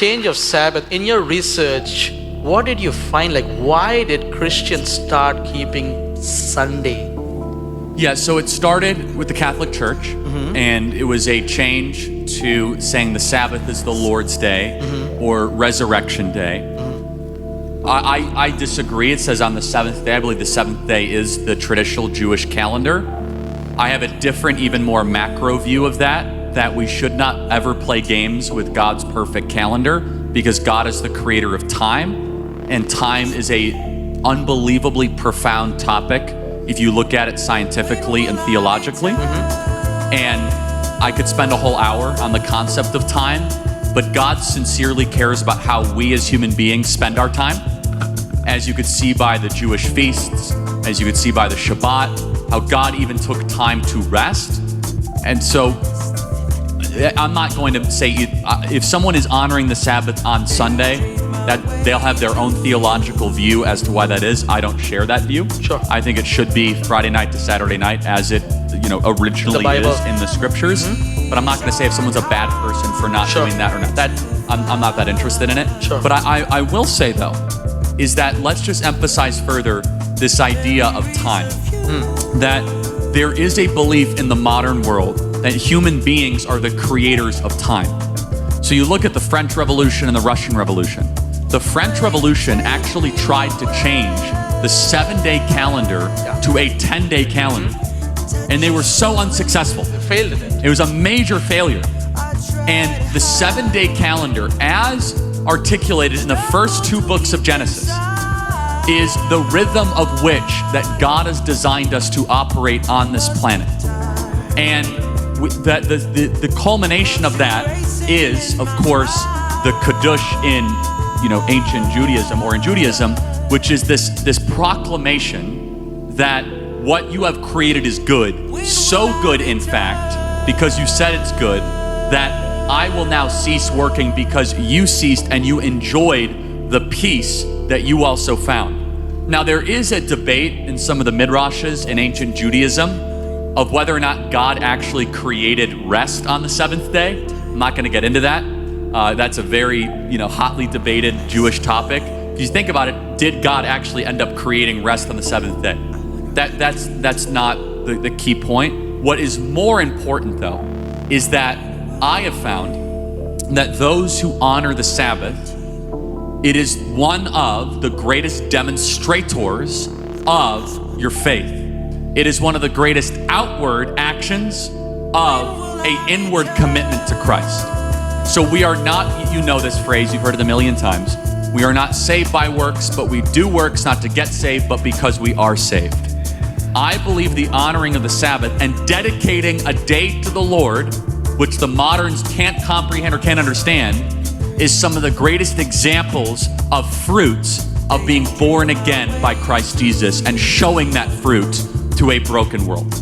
change of Sabbath, in your research, what did you find? Like, why did Christians start keeping Sunday? Yeah, so it started with the Catholic Church, and it was a change to saying the Sabbath is the Lord's Day or Resurrection Day. I disagree. It says on the seventh day. I believe the seventh day is the traditional Jewish calendar. I have a different, even more macro view of that we should not ever play games with God's perfect calendar, because God is the creator of time, and time is a unbelievably profound topic if you look at it scientifically and theologically. And I could spend a whole hour on the concept of time, but God sincerely cares about how we as human beings spend our time, as you could see by the Jewish feasts, as you could see by the Shabbat, how God even took time to rest. And so I'm not going to say if someone is honoring the Sabbath on Sunday, that they'll have their own theological view as to why that is. I don't share that view. Sure. I think it should be Friday night to Saturday night, as it originally is in the scriptures. But I'm not going to say if someone's a bad person for not doing that or not. That I'm not that interested in it. Sure. But I will say though, is that let's just emphasize further this idea of time. That there is a belief in the modern world that human beings are the creators of time. So you look at the French Revolution and the Russian Revolution. The French Revolution actually tried to change the 7-day calendar to a 10-day calendar. And they were so unsuccessful. They failed at it. It was a major failure. And the 7-day calendar, as articulated in the first 2 books of Genesis, is the rhythm of which that God has designed us to operate on this planet. And the culmination of that is, of course, the Kiddush in ancient Judaism, or in Judaism, which is this proclamation that what you have created is good, so good in fact, because you said it's good, that I will now cease working because you ceased and you enjoyed the peace that you also found. Now there is a debate in some of the midrashes in ancient Judaism of whether or not God actually created rest on the 7th day. I'm not going to get into that. That's a very hotly debated Jewish topic. If you think about it, did God actually end up creating rest on the 7th day? That's not the key point. What is more important though is that I have found that those who honor the Sabbath, it is one of the greatest demonstrators of your faith. It is one of the greatest outward actions of an inward commitment to Christ. So we are not, you know this phrase, you've heard it a million times. We are not saved by works, but we do works not to get saved, but because we are saved. I believe the honoring of the Sabbath and dedicating a day to the Lord, which the moderns can't comprehend or can't understand, is some of the greatest examples of fruits of being born again by Christ Jesus and showing that fruit to a broken world.